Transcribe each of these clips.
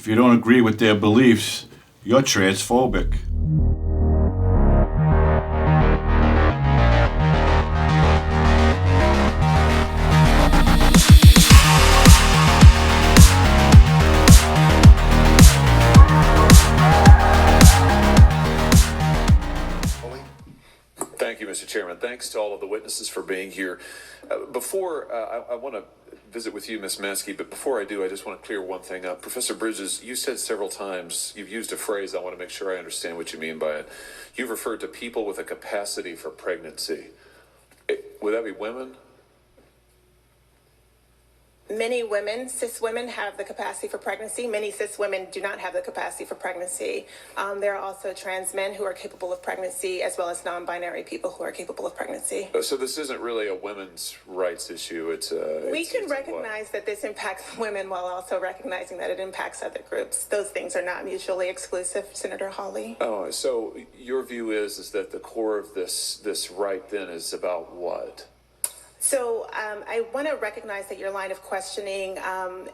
If you don't agree with their beliefs, you're transphobic. Thank you, Mr. Chairman. Thanks to all of the witnesses for being here. I want to visit with you, Ms. Maskey, but before I do, I just want to clear one thing up. Professor Bridges, you said several times, you've used a phrase, I want to make sure I understand what you mean by it. You've referred to people with a capacity for pregnancy. Would that be women? Many women, cis women, have the capacity for pregnancy. Many cis women do not have the capacity for pregnancy. There are also trans men who are capable of pregnancy, as well as non-binary people who are capable of pregnancy. So this isn't really a women's rights issue. We can recognize that this impacts women while also recognizing that it impacts other groups. Those things are not mutually exclusive, Senator Hawley. Oh, so your view is that the core of this right then is about what? So I want to recognize that your line of questioning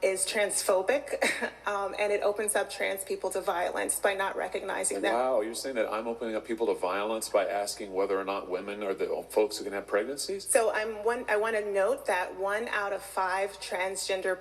is transphobic, and it opens up trans people to violence by not recognizing that. Wow, you're saying that I'm opening up people to violence by asking whether or not women are the folks who can have pregnancies? So I want to note that 1 out of 5 transgender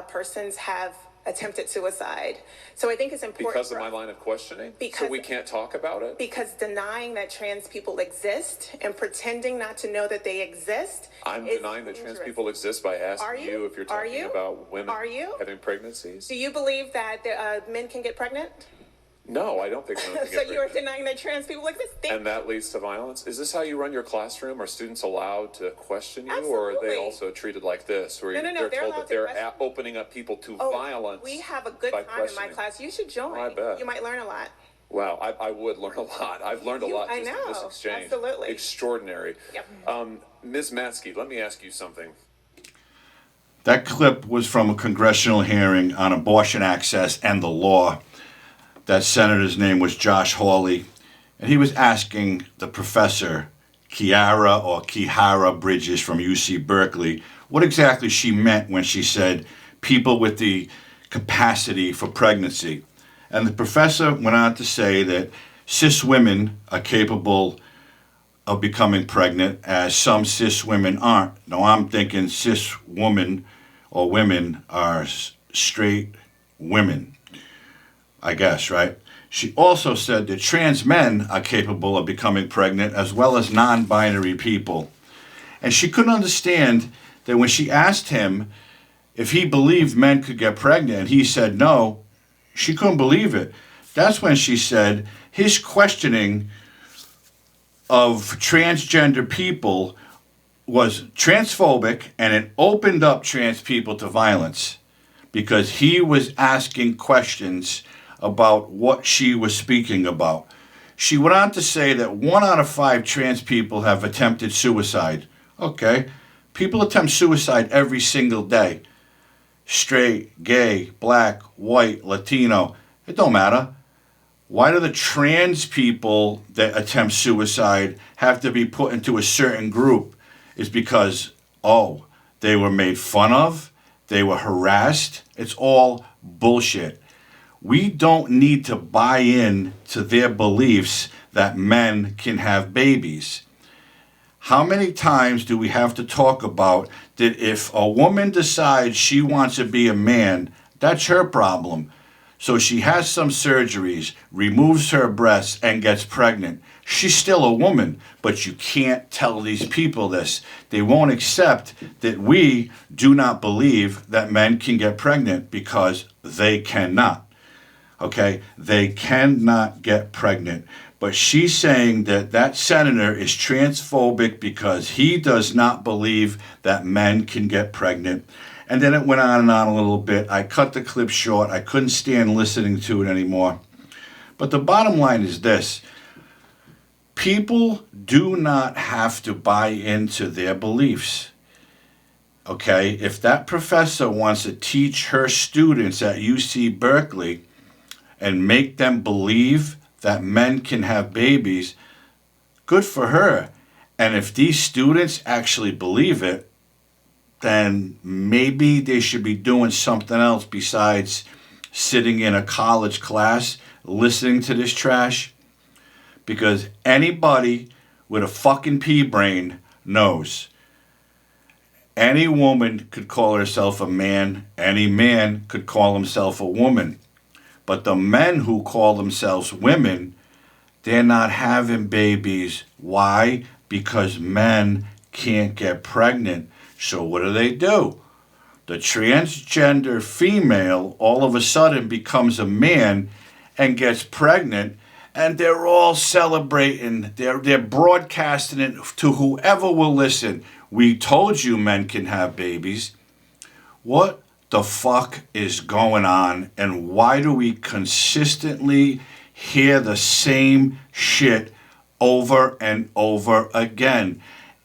persons have attempted suicide. So I think it's important because of my line of questioning. So we can't talk about it because denying that trans people exist and pretending not to know that they exist. I'm denying that trans people exist by asking you if you're talking about women having pregnancies. Do you believe that men can get pregnant? No, I don't think women can get pregnant. So you're denying that trans people exist? And that leads to violence? Is this how you run your classroom? Are students allowed to question you? Absolutely. Or are they also treated like this? Where No, they're told that they're opening up people to violence? We have a good time in my class. You should join. I bet. You might learn a lot. Wow, I would learn a lot. I've learned a lot just in this exchange. Absolutely. Extraordinary. Yep. Ms. Maskey, let me ask you something. That clip was from a congressional hearing on abortion access and the law. That senator's name was Josh Hawley, and he was asking the professor, Kihara Bridges from UC Berkeley, what exactly she meant when she said people with the capacity for pregnancy. And the professor went on to say that cis women are capable of becoming pregnant, as some cis women aren't. Now I'm thinking cis women or women are straight women, I guess, right? She also said that trans men are capable of becoming pregnant, as well as non-binary people. And she couldn't understand that when she asked him if he believed men could get pregnant, and he said no, she couldn't believe it. That's when she said his questioning of transgender people was transphobic, and it opened up trans people to violence because he was asking questions about what she was speaking about. She went on to say that 1 out of 5 trans people have attempted suicide. Okay, people attempt suicide every single day. Straight, gay, black, white, Latino, it don't matter. Why do the trans people that attempt suicide have to be put into a certain group? It's because, they were made fun of, they were harassed. It's all bullshit. We don't need to buy in to their beliefs that men can have babies. How many times do we have to talk about that if a woman decides she wants to be a man, that's her problem. So she has some surgeries, removes her breasts, and gets pregnant. She's still a woman, but you can't tell these people this. They won't accept that we do not believe that men can get pregnant because they cannot. Okay, they cannot get pregnant. But she's saying that that senator is transphobic because he does not believe that men can get pregnant. And then it went on and on a little bit. I cut the clip short. I couldn't stand listening to it anymore. But the bottom line is this. People do not have to buy into their beliefs. Okay, if that professor wants to teach her students at UC Berkeley and make them believe that men can have babies, good for her. And if these students actually believe it, then maybe they should be doing something else besides sitting in a college class listening to this trash? Because anybody with a fucking pea brain knows any woman could call herself a man, any man could call himself a woman. But the men who call themselves women, they're not having babies. Why? Because men can't get pregnant. So what do? The transgender female all of a sudden becomes a man and gets pregnant, and they're all celebrating. They're broadcasting it to whoever will listen. We told you men can have babies. What the fuck is going on, and why do we consistently hear the same shit over and over again?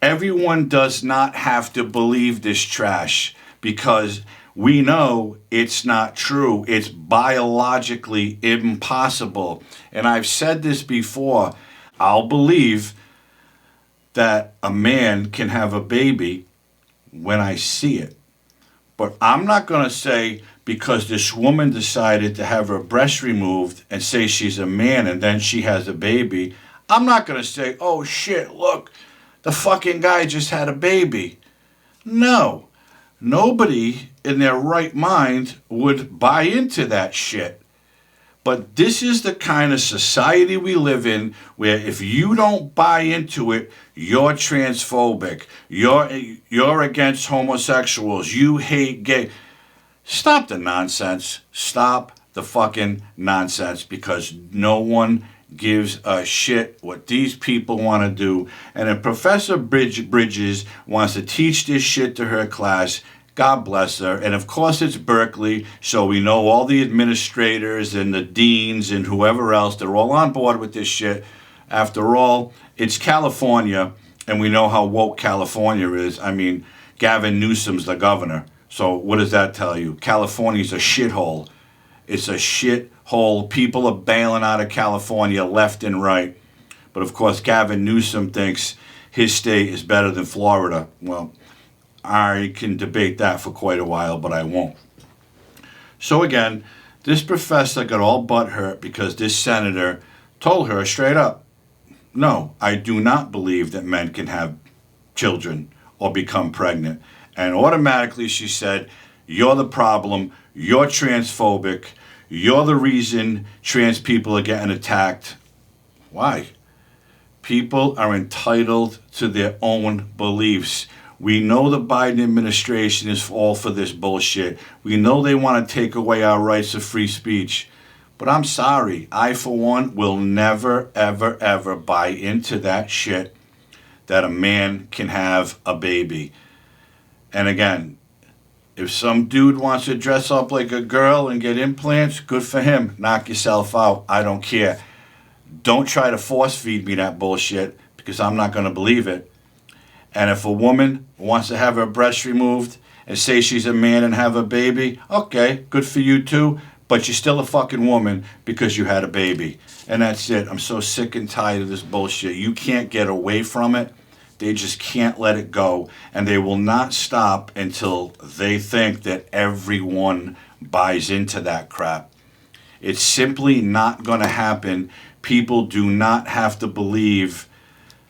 Everyone does not have to believe this trash, because we know it's not true. It's biologically impossible. And I've said this before. I'll believe that a man can have a baby when I see it. But I'm not going to say because this woman decided to have her breast removed and say she's a man and then she has a baby, I'm not going to say, oh shit, look, the fucking guy just had a baby. No. Nobody in their right mind would buy into that shit. But this is the kind of society we live in, where if you don't buy into it, you're transphobic. You're against homosexuals. You hate gay. Stop the nonsense. Stop the fucking nonsense, because no one gives a shit what these people want to do. And if Professor Bridges wants to teach this shit to her class, God bless her. And of course it's Berkeley, so we know all the administrators and the deans and whoever else, they're all on board with this shit. After all, it's California, and we know how woke California is. I mean, Gavin Newsom's the governor. So what does that tell you? California's a shithole. It's a shithole. People are bailing out of California left and right. But of course, Gavin Newsom thinks his state is better than Florida. Well, I can debate that for quite a while, but I won't. So again, this professor got all butthurt because this senator told her straight up, no, I do not believe that men can have children or become pregnant. And automatically she said, you're the problem, you're transphobic, you're the reason trans people are getting attacked. Why? People are entitled to their own beliefs. We know the Biden administration is all for this bullshit. We know they want to take away our rights of free speech. But I'm sorry, I for one will never, ever, ever buy into that shit that a man can have a baby. And again, if some dude wants to dress up like a girl and get implants, good for him. Knock yourself out. I don't care. Don't try to force feed me that bullshit, because I'm not going to believe it. And if a woman wants to have her breast removed and say she's a man and have a baby, okay, good for you too, but you're still a fucking woman because you had a baby. And that's it. I'm so sick and tired of this bullshit. You can't get away from it. They just can't let it go. And they will not stop until they think that everyone buys into that crap. It's simply not going to happen. People do not have to believe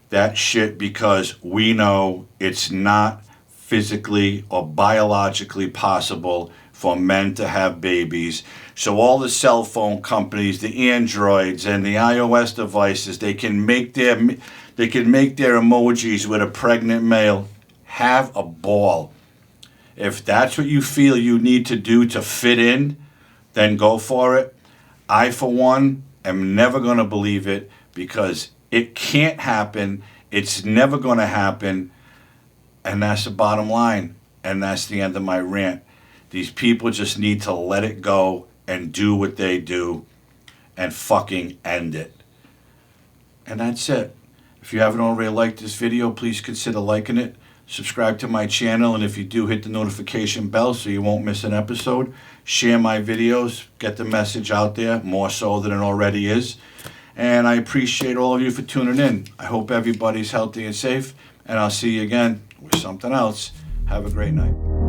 that shit, because we know it's not physically or biologically possible for men to have babies. So all the cell phone companies, the Androids and the iOS devices, they can make their emojis with a pregnant male. Have a ball. If that's what you feel you need to do to fit in, then go for it. I, for one, am never going to believe it, because it can't happen. It's never going to happen. And that's the bottom line. And that's the end of my rant. These people just need to let it go and do what they do and fucking end it. And that's it. If you haven't already liked this video, please consider liking it. Subscribe to my channel, and if you do, hit the notification bell so you won't miss an episode. Share my videos. Get the message out there, more so than it already is. And I appreciate all of you for tuning in. I hope everybody's healthy and safe, and I'll see you again with something else. Have a great night.